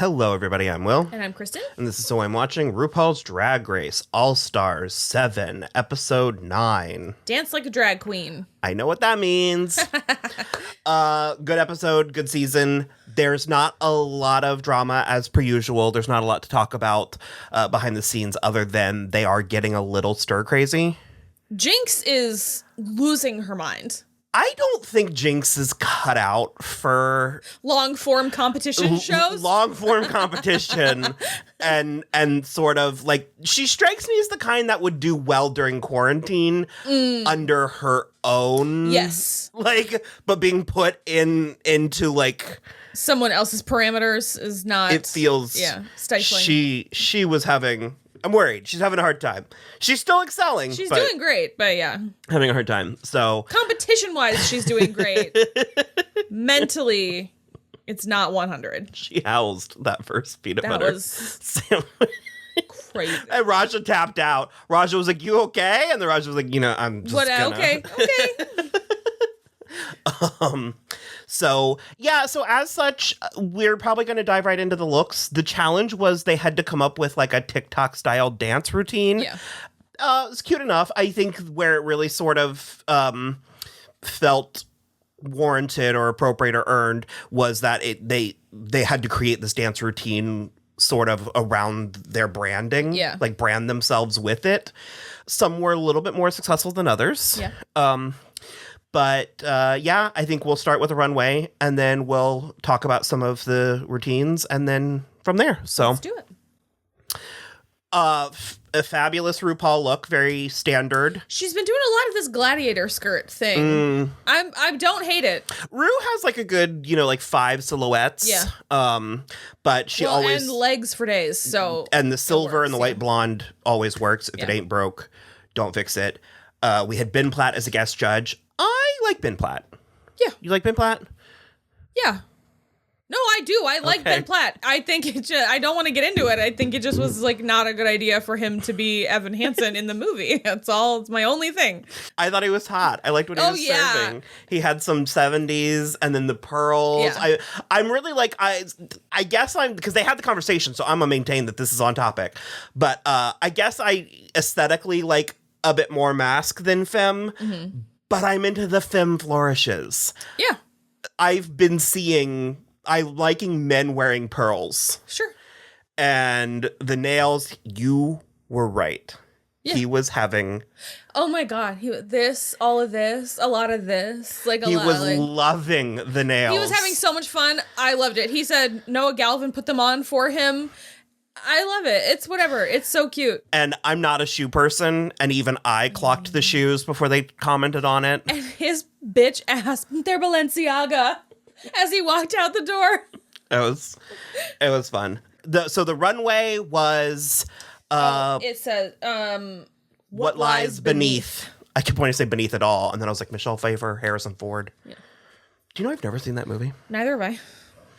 Hello, everybody. I'm Will. And I'm Kristen. And this is So I'm Watching RuPaul's Drag Race All-Stars 7, Episode 9. Dance like a drag queen. I know what that means. Good episode, good season. There's not a lot of drama as per usual. There's not a lot to talk about behind the scenes other than they are getting a little stir-crazy. Jinx is losing her mind. I don't think Jinx is cut out for long-form competition shows. Long-form competition and sort of like she strikes me as the kind that would do well during quarantine under her own. Yes. Like, but being put into like someone else's parameters is not. It feels stifling. She was having. I'm worried. She's having a hard time. She's still excelling. She's doing great, but yeah. Having a hard time. So competition-wise, she's doing great. Mentally, it's not 100. She housed that first peanut butter sandwich. Crazy. And Raja tapped out. Raja was like, "You okay?" And the Raja was like, I'm just gonna... Okay. So as such, we're probably going to dive right into the looks. The challenge was they had to come up with like a TikTok style dance routine. Yeah. It's cute enough. I think where it really sort of felt warranted or appropriate or earned was that they had to create this dance routine sort of around their branding. Yeah. Like brand themselves with it. Some were a little bit more successful than others. Yeah. But I think we'll start with a runway and then we'll talk about some of the routines and then from there. So let's do it. A fabulous RuPaul look, very standard. She's been doing a lot of this gladiator skirt thing. I don't hate it. Ru has like a good, like 5 silhouettes. Yeah. But she always and legs for days. So and the silver and the white blonde always works. If it ain't broke, don't fix it. We had Ben Platt as a guest judge. I like Ben Platt. Yeah. You like Ben Platt? Yeah. No, I do. I like Ben Platt. I think I don't want to get into it. I think it just was like not a good idea for him to be Evan Hansen in the movie. That's all. It's my only thing. I thought he was hot. I liked what he was serving. He had some 70s and then the pearls. Yeah. I'm really like, I guess because they had the conversation, so I'm going to maintain that this is on topic. But I guess I aesthetically like a bit more mask than femme. Mm-hmm. But I'm into the femme flourishes. Yeah. I've been liking men wearing pearls. Sure. And the nails, you were right. Yeah. He was having... Oh my God. All of this, a lot of this. Like he was loving the nails. He was having so much fun. I loved it. He said Noah Galvin put them on for him. I love it. It's whatever. It's so cute. And I'm not a shoe person, and even I clocked the shoes before they commented on it. And his bitch ass, they're Balenciaga, as he walked out the door. It was fun. So the runway was... it says, what lies beneath. I kept wanting to say beneath it all, and then I was like, Michelle Pfeiffer, Harrison Ford. Yeah. Do you know I've never seen that movie? Neither have I.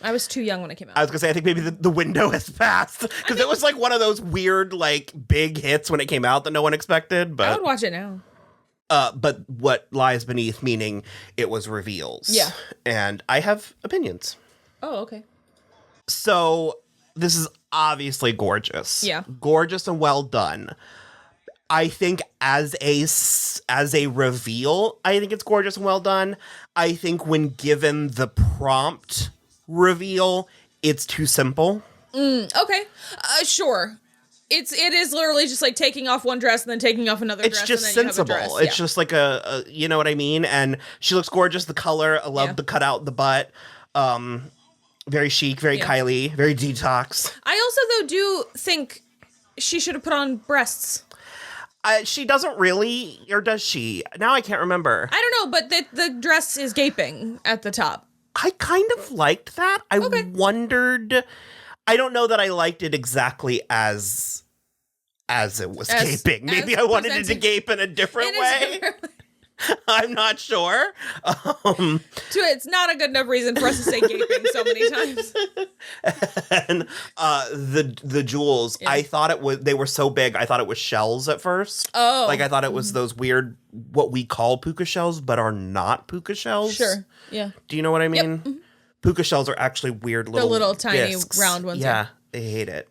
I was too young when it came out. I was going to say, I think maybe the window has passed. Because it was like one of those weird, like, big hits when it came out that no one expected. But I would watch it now. But what lies beneath, meaning it was reveals. Yeah. And I have opinions. Oh, okay. So this is obviously gorgeous. Yeah. Gorgeous and well done. I think as a reveal, I think it's gorgeous and well done. I think when given the prompt reveal, it's too simple. Okay. Sure. It is literally just like taking off one dress and then taking off another dress. It's just and then sensible. You have a dress. It's just like a you know what I mean? And she looks gorgeous. The color, I love the cutout, the butt. Very chic, very Kylie, very detox. I also, though, do think she should have put on breasts. She doesn't really, or does she? Now I can't remember. I don't know, but the dress is gaping at the top. I kind of liked that. I wondered. I don't know that I liked it exactly as it was gaping. Maybe I wanted it to gape in a different way. I'm not sure. It's not a good enough reason for us to say gaping so many times. And the jewels, I thought they were so big, I thought it was shells at first. Oh. Like I thought it was those weird, what we call puka shells, but are not puka shells. Sure, yeah. Do you know what I mean? Yep. Puka shells are actually weird little, the little tiny discs. round ones. Yeah, I hate it.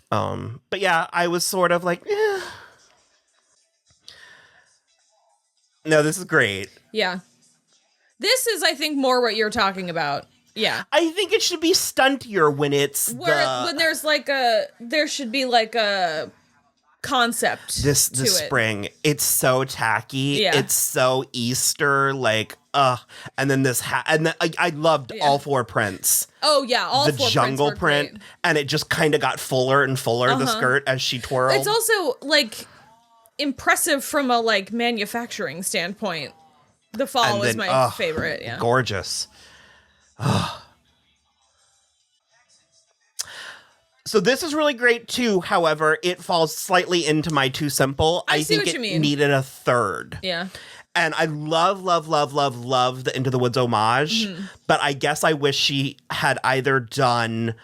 But yeah, I was sort of like, eh. No, this is great. Yeah. This is, I think, more what you're talking about. Yeah. I think it should be stuntier when it's when there's like there should be like a concept this spring. It's so tacky. Yeah. It's so Easter, like, and then this and then I loved all 4 prints. Oh yeah, all the 4 jungle prints were print, great. And it just kind of got fuller and fuller, the skirt, as she twirled. It's also like impressive from a like manufacturing standpoint. The fall was my favorite. Yeah, gorgeous. So this is really great too. However, it falls slightly into my too simple. I think what you mean. Needed a third. Yeah. And I love the Into the Woods homage, but I guess I wish she had either done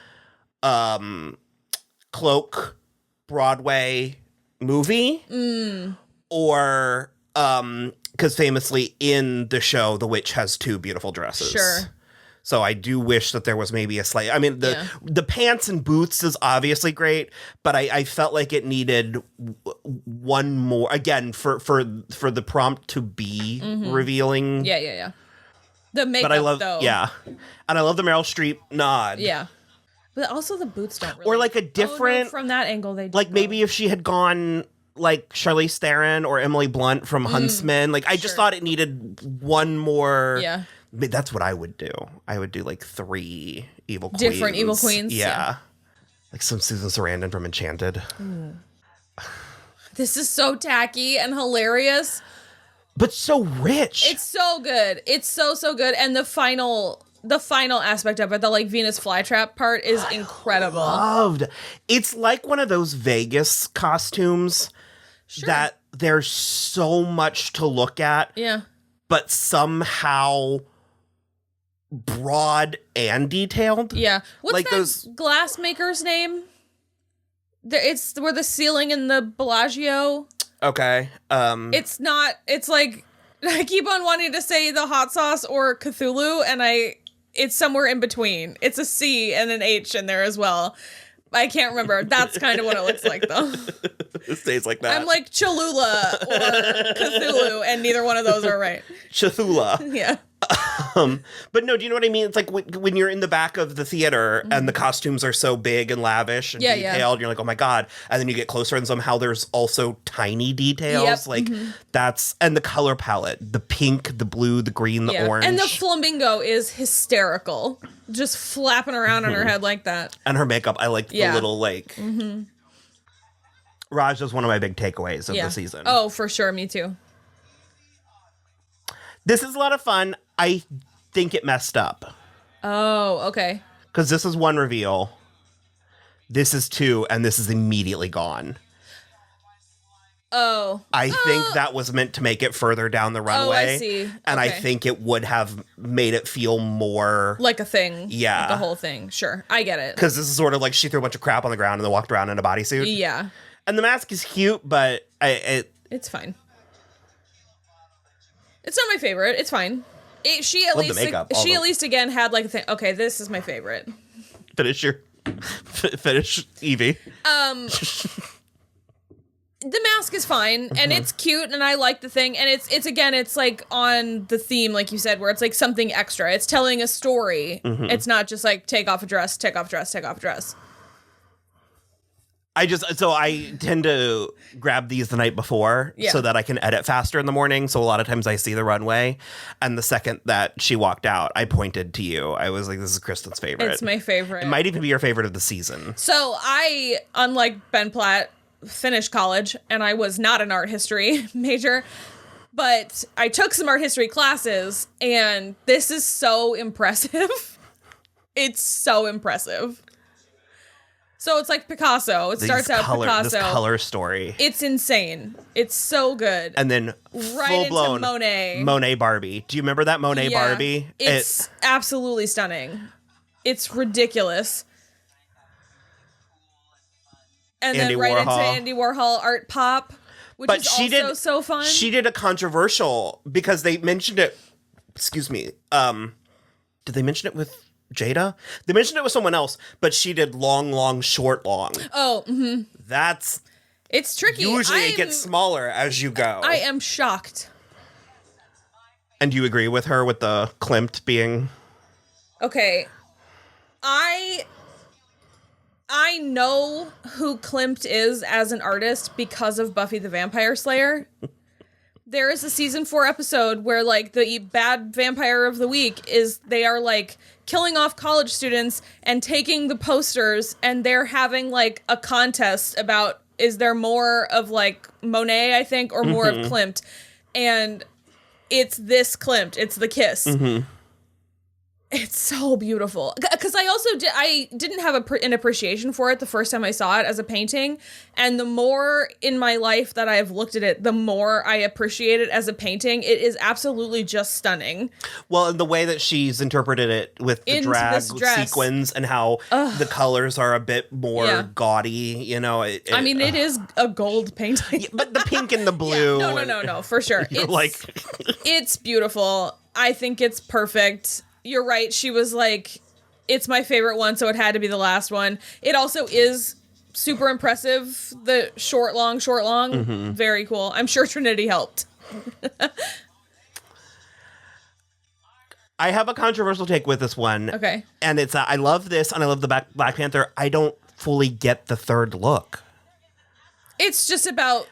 Cloak Broadway movie or because famously in the show, the witch has 2 beautiful dresses. Sure. So I do wish that there was maybe a slight. I mean, the pants and boots is obviously great, but I felt like it needed one more again for the prompt to be revealing. Yeah. The makeup, but I love, though. Yeah, and I love the Meryl Streep nod. Yeah, but also the boots don't really. Or like a different from that angle. They like maybe if she had gone like Charlize Theron or Emily Blunt from Huntsman. Like I just thought it needed one more. Yeah. That's what I would do. I would do like 3 evil queens. Different evil queens. Yeah. Like some Susan Sarandon from Enchanted. This is so tacky and hilarious. But so rich. It's so good. It's so good. And the final aspect of it, the like Venus flytrap part is incredible. Loved. It's like one of those Vegas costumes that there's so much to look at. Yeah. But somehow broad and detailed. Yeah. What's like that those glass maker's name? It's where the ceiling in the Bellagio. Okay. It's not. It's like I keep on wanting to say the hot sauce or Cthulhu, and it's somewhere in between. It's a C and an H in there as well. I can't remember. That's kind of what it looks like, though. It stays like that. I'm like Cholula or Cthulhu, and neither one of those are right. Cthulhu. Yeah. But no, do you know what I mean? It's like when you're in the back of the theater and the costumes are so big and lavish and detailed, you're like, oh my God. And then you get closer and somehow there's also tiny details. Like that's, and the color palette, the pink, the blue, the green, the orange. And the flamingo is hysterical. Just flapping around on her head like that. And her makeup, I like the little like. Raj is one of my big takeaways of the season. Oh, for sure. Me too. This is a lot of fun. I think it messed up. Oh, okay. Because this is 1 reveal. This is 2, and this is immediately gone. Oh. I think that was meant to make it further down the runway. Oh, I see. And I think it would have made it feel more like a thing. Yeah. Like the whole thing. Sure. I get it. Because this is sort of like she threw a bunch of crap on the ground and then walked around in a bodysuit. Yeah. And the mask is cute, but it's fine. It's not my favorite. It's fine. She at least again had like a thing. Okay, this is my favorite. Finish Evie. The mask is fine and it's cute and I like the thing and it's like on the theme like you said where it's like something extra. It's telling a story. It's not just like take off a dress, take off a dress, take off a dress. I tend to grab these the night before so that I can edit faster in the morning. So a lot of times I see the runway and the second that she walked out, I pointed to you. I was like, this is Kristen's favorite. It's my favorite. It might even be your favorite of the season. So I, unlike Ben Platt, finished college and I was not an art history major, but I took some art history classes and this is so impressive. It's so impressive. So it's like Picasso. It starts out Picasso. This color story. It's insane. It's so good. And then right full-blown into Monet. Monet Barbie. Do you remember that Monet Barbie? It's absolutely stunning. It's ridiculous. And Andy then right Warhol. into Andy Warhol art pop, which is also so fun. She did a controversial because they mentioned it. Excuse me. Did they mention it with Jada? They mentioned it with someone else, but she did long, long, short, long. Oh, It's tricky. Usually it gets smaller as you go. I am shocked. And do you agree with her with the Klimt being... Okay. I know who Klimt is as an artist because of Buffy the Vampire Slayer. There is a season 4 episode where, like, the bad vampire of the week is they are, like, killing off college students and taking the posters, and they're having, like, a contest about is there more of, like, Monet, I think, or more of Klimt. And it's this Klimt. It's the kiss. It's so beautiful. Because I also I didn't have an appreciation for it the first time I saw it as a painting. And the more in my life that I have looked at it, the more I appreciate it as a painting. It is absolutely just stunning. Well, and the way that she's interpreted it with the drag sequins and how the colors are a bit more gaudy, you know. It is a gold painting. But the pink and the blue. No, for sure. It's beautiful. I think it's perfect. You're right. She was like, it's my favorite one, so it had to be the last one. It also is super impressive. The short, long. Very cool. I'm sure Trinity helped. I have a controversial take with this one. Okay. And it's, I love this, and I love the Black Panther. I don't fully get the third look. It's just about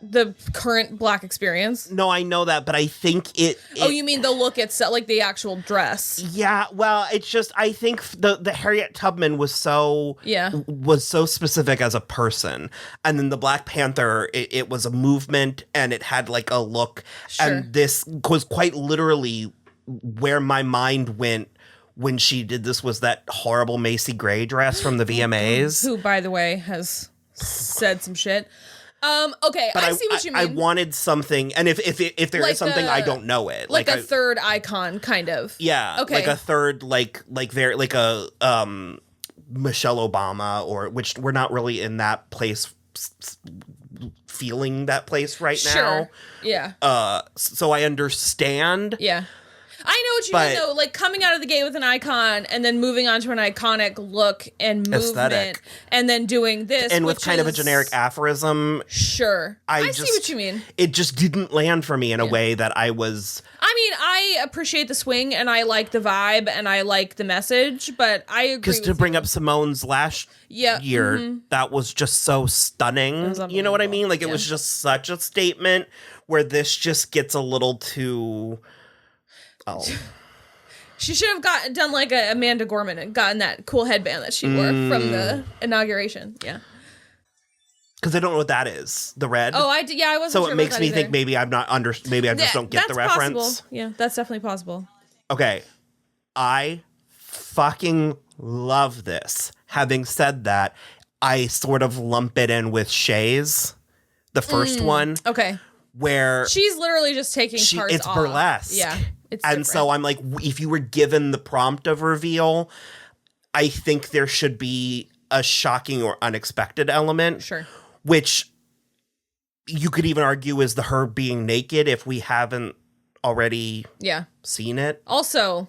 the current Black experience. No, I know that, but I think it oh, you mean the look itself, like the actual dress? Yeah, well, it's just I think the Harriet Tubman was so specific as a person, and then the Black Panther it was a movement and it had like a look, and this was quite literally where my mind went when she did this was that horrible Macy Gray dress from the VMAs, who, by the way, has said some shit. Okay, but I see what you mean. I wanted something, and if there like is something, I don't know it. Like a third icon, kind of. Yeah. Okay. Like a third, like a Michelle Obama, or which we're not really in that place, feeling that place right now. Yeah. So I understand. Yeah. I know what you mean, though. Like, coming out of the gate with an icon and then moving on to an iconic look and movement. Aesthetic. And then doing this. And with kind of a generic aphorism. Sure. I see what you mean. It just didn't land for me in a way that I was... I mean, I appreciate the swing, and I like the vibe, and I like the message, but I agree because to bring up Simone's last year, that was just so stunning. You know what I mean? Like, it was just such a statement where this just gets a little too... Oh, she should have done like a Amanda Gorman and gotten that cool headband that she wore from the inauguration. Yeah, because I don't know what that is. The red. Oh, I wasn't. So sure it makes me think maybe I'm not under. Maybe I just don't get the reference. Possible. Yeah, that's definitely possible. Okay, I fucking love this. Having said that, I sort of lump it in with Shay's, the first one. Okay, where she's literally just taking parts it's off. burlesque. Yeah. And so I'm like, if you were given the prompt of reveal, I think there should be a shocking or unexpected element. Sure. Which you could even argue is the her being naked if we haven't already seen it. Also,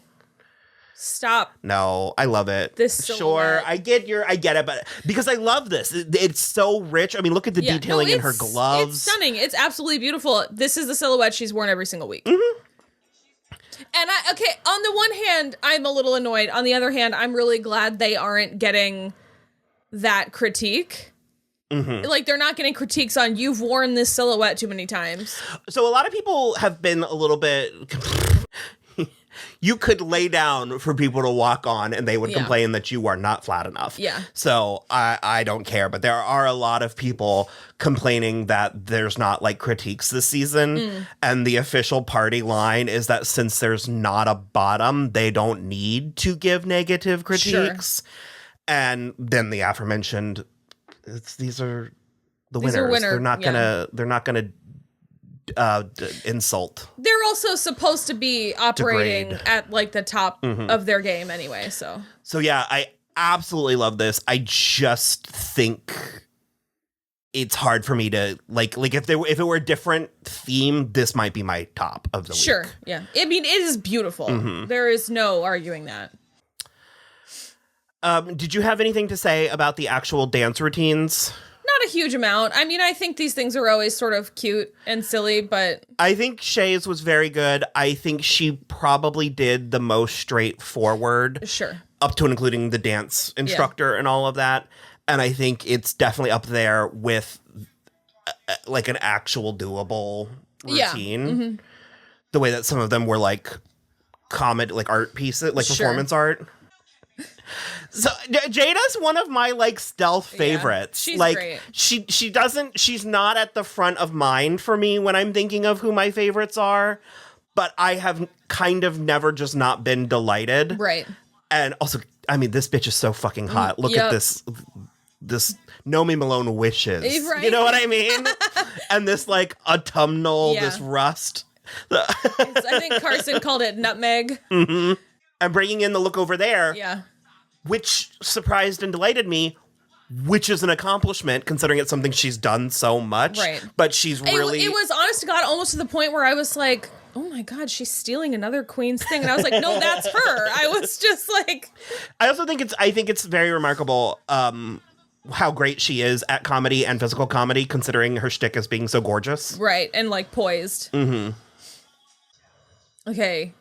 stop. No, I love it. This silhouette. Sure, I get it, but because I love this. It's so rich. I mean, look at the detailing in her gloves. It's stunning. It's absolutely beautiful. This is the silhouette she's worn every single week. And on the one hand, I'm a little annoyed. On the other hand, I'm really glad they aren't getting that critique. Like, they're not getting critiques on, you've worn this silhouette too many times. So a lot of people have been a little bit... You could lay down for people to walk on and they would complain that you are not flat enough. Yeah. So I don't care. But there are a lot of people complaining that there's not like critiques this season. And the official party line is that since there's not a bottom, they don't need to give negative critiques. Sure. And then the aforementioned, these are the winners. They're not gonna insult. They're also supposed to be operating at like the top of their game anyway, so yeah, I absolutely love this. I just think it's hard for me to like if it were a different theme, this might be my top of the week. Sure, yeah. I mean, it is beautiful. There is no arguing that. Did you have anything to say about the actual dance routines? Not a huge amount. I mean, I think these things are always sort of cute and silly, but... I think Shay's was very good. I think she probably did the most straightforward. Sure. Up to and including the dance instructor and all of that. And I think it's definitely up there with like an actual doable routine. Yeah. The way that some of them were like like art pieces, like performance art. So Jada's one of my like stealth favorites. Yeah, she's like great. She's not at the front of mind for me when I'm thinking of who my favorites are, but I have kind of never just not been delighted. Right. And also, I mean, this bitch is so fucking hot. Look at this Nomi Malone wishes. Right? You know what I mean? And this like autumnal, this rust. I think Carson called it nutmeg. Mm-hmm. And bringing in the look over there. Yeah. Which surprised and delighted me, which is an accomplishment considering it's something she's done so much. Right. But she's really... It was, honest to God, almost to the point where I was like, oh my God, she's stealing another Queen's thing. And I was like, no, that's her. I was just like... I also think it's very remarkable how great she is at comedy and physical comedy, considering her shtick as being so gorgeous. Right, and like poised. Mm-hmm. Okay.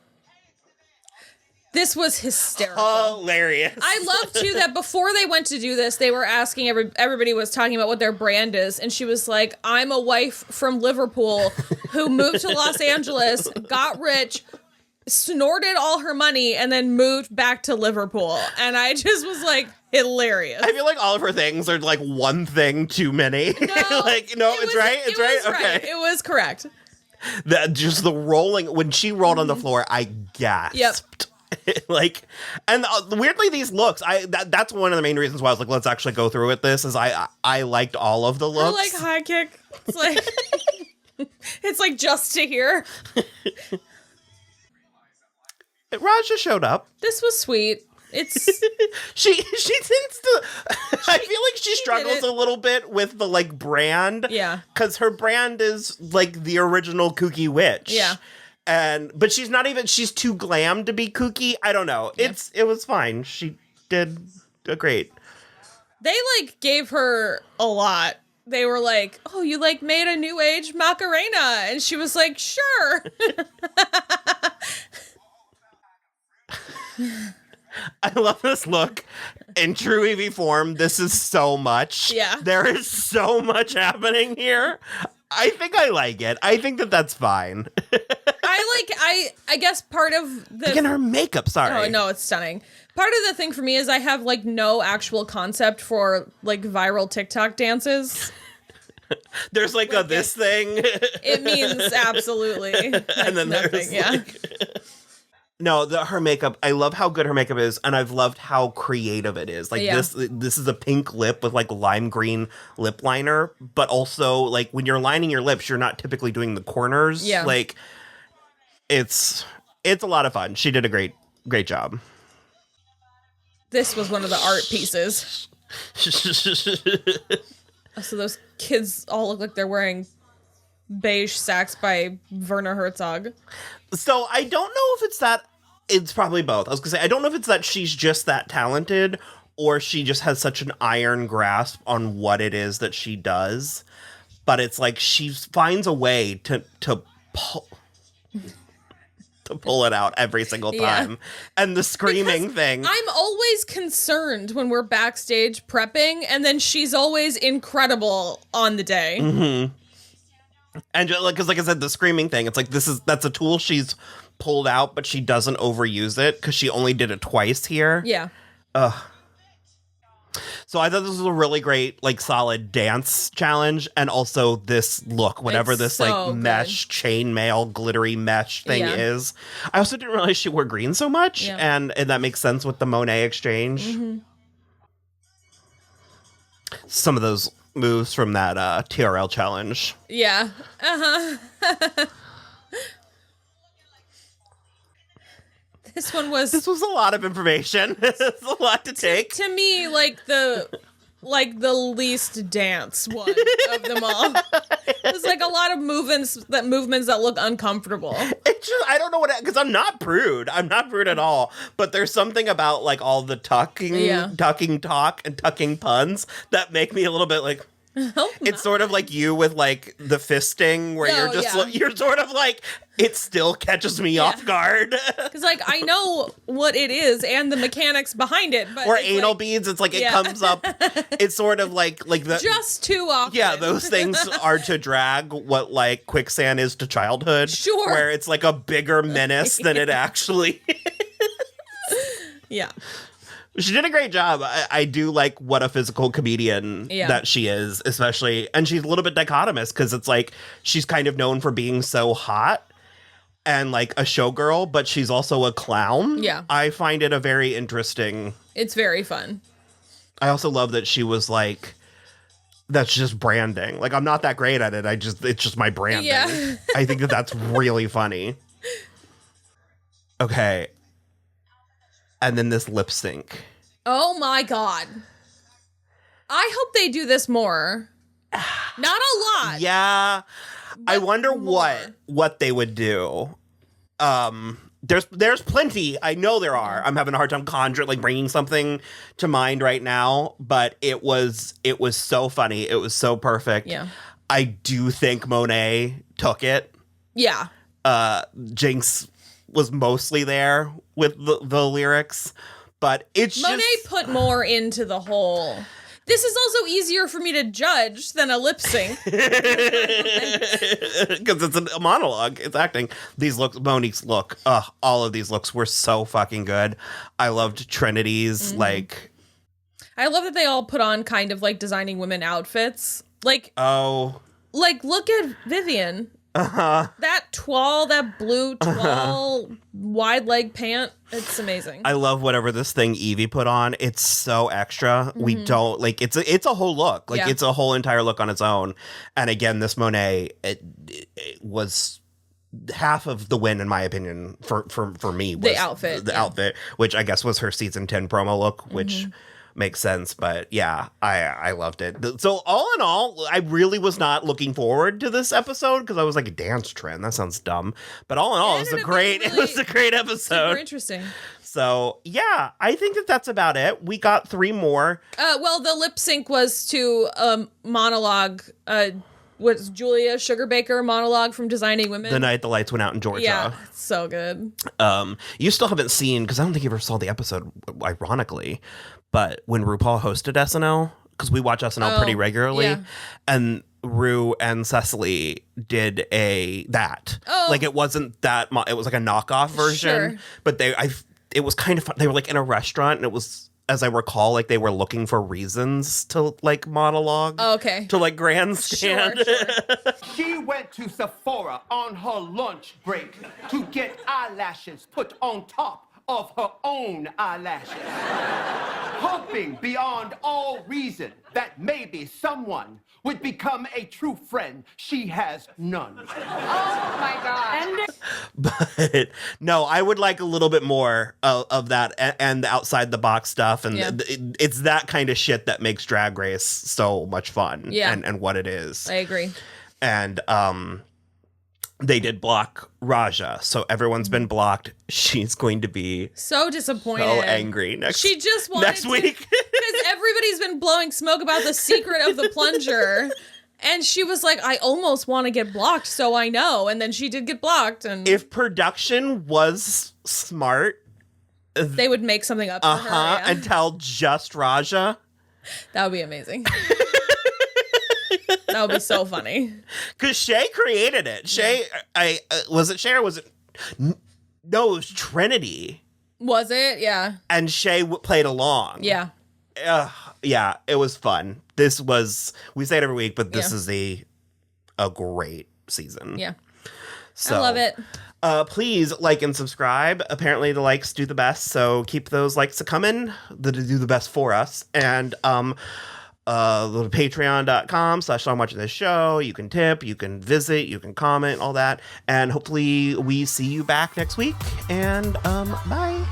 This was hysterical. Hilarious. I love, too, that before they went to do this, they were asking, everybody was talking about what their brand is. And she was like, I'm a wife from Liverpool who moved to Los Angeles, got rich, snorted all her money, and then moved back to Liverpool. And I just was like, hilarious. I feel like all of her things are like one thing too many. No, it's right. It's right. Okay. It was correct. That just the rolling, when she rolled on the floor, I gasped. Yep. Like, and weirdly, these looks, that's one of the main reasons why I was like, let's actually go through with this, is I liked all of the looks. I like high kick. It's like, it's like just to hear. Raja showed up. This was sweet. It's she tends to I feel like she struggles a little bit with the like brand. Yeah. Because her brand is like the original kooky witch. Yeah. But she's too glam to be kooky. I don't know. Yep. It was fine. She did great. They like gave her a lot. They were like, oh, you like made a new age Macarena. And she was like, sure. I love this look. In true Evie form, this is so much. Yeah. There is so much happening here. I think I like it. I think that's fine. I guess part of the... Again, her makeup, sorry. Oh, no, it's stunning. Part of the thing for me is I have, like, no actual concept for, like, viral TikTok dances. There's, like, this thing. It means absolutely. And then nothing, there's, No, her makeup, I love how good her makeup is, and I've loved how creative it is. Like, this is a pink lip with, like, lime green lip liner, but also, like, when you're lining your lips, you're not typically doing the corners. Yeah. Like, it's a lot of fun. She did a great job. This was one of the art pieces. So those kids all look like they're wearing beige sacks by Werner Herzog. So I don't know if it's probably both. I was gonna say, I don't know if it's that she's just that talented or she just has such an iron grasp on what it is that she does. But it's like she finds a way to pull it out every single time. Yeah. And the screaming thing. I'm always concerned when we're backstage prepping, and then she's always incredible on the day. Mm-hmm. And because like I said, the screaming thing, it's like that's a tool she's pulled out, but she doesn't overuse it because she only did it twice here. Yeah. So I thought this was a really great, like, solid dance challenge, and also this look, whatever this like mesh chainmail glittery mesh thing is. I also didn't realize she wore green so much, and that makes sense with the Monet exchange. Mm-hmm. Some of those moves from that TRL challenge. Yeah. Uh-huh. This was a lot of information. It's a lot to take. To me, like, the like the least dance one of them all. There's like a lot of movements that look uncomfortable. It's just, I don't know because I'm not prude. I'm not prude at all. But there's something about like all the tucking talk and tucking puns that make me a little bit like. It's sort of like you with like the fisting where you're sort of like it still catches me off guard because like I know what it is and the mechanics behind it, but or anal beads. It's like it comes up. It's sort of like the just too often. Yeah, those things are to drag what like quicksand is to childhood. Sure, where it's like a bigger menace than it actually is. Yeah. She did a great job. I do like what a physical comedian that she is, especially. And she's a little bit dichotomous because it's like she's kind of known for being so hot and like a showgirl, but she's also a clown. Yeah. I find it a very interesting. It's very fun. I also love that she was like, that's just branding. Like, I'm not that great at it. It's just my branding. Yeah. I think that's really funny. Okay. And then this lip sync. Oh my God. I hope they do this more. Not a lot. Yeah. I wonder what they would do. There's plenty. I know there are. I'm having a hard time bringing something to mind right now, but it was so funny. It was so perfect. Yeah. I do think Monet took it. Yeah. Jinx was mostly there with the lyrics, but it's Monet just put more into the whole. This is also easier for me to judge than a lip sync because it's a monologue. It's acting. These looks, Monique's look, all of these looks were so fucking good. I loved Trinity's like. I love that they all put on kind of like designing women outfits. Like look at Vivian. That toile, that blue toile, wide leg pant, it's amazing. I love whatever this thing Evie put on. It's so extra. We don't like it's a whole look. Like it's a whole entire look on its own. And again, this Monet it was half of the win in my opinion for me was the outfit, which I guess was her season 10 promo look, which makes sense, but yeah, I loved it. So all in all, I really was not looking forward to this episode because I was like, a dance trend, that sounds dumb. But all in all, it was a great episode. Super interesting. So yeah, I think that's about it. We got 3 more. Well, the lip sync was to monologue. Was Julia Sugarbaker monologue from Designing Women? The Night the Lights Went Out in Georgia. Yeah, it's so good. You still haven't seen, because I don't think you ever saw the episode, ironically, but when RuPaul hosted SNL, because we watch SNL pretty regularly, and Ru and Cecily did that. Oh. Like, it wasn't that, it was like a knockoff version, but it was kind of fun. They were like in a restaurant, and it was, as I recall, like they were looking for reasons to like monologue. Oh, okay. To like grandstand. Sure. She went to Sephora on her lunch break to get eyelashes put on top of her own eyelashes, hoping beyond all reason that maybe someone would become a true friend. She has none. Oh my God. But no, I would like a little bit more of that and the outside the box stuff. And it's that kind of shit that makes Drag Race so much fun and what it is. I agree. And they did block Raja, so everyone's been blocked. She's going to be so disappointed, so angry next week. Because everybody's been blowing smoke about the secret of the plunger, and she was like, "I almost want to get blocked, so I know." And then she did get blocked. And if production was smart, they would make something up for her and tell just Raja. That would be amazing. That would be so funny. Because Shay created it. Shay, was it Shay or was it? No, it was Trinity. Was it? Yeah. And Shay played along. Yeah. Yeah, it was fun. This was, we say it every week, but this is a great season. Yeah. So, I love it. Please like and subscribe. Apparently the likes do the best, so keep those likes coming. They do the best for us. And patreon.com/soimwatching the show. You can tip, you can visit, you can comment, all that. And hopefully we see you back next week. And bye.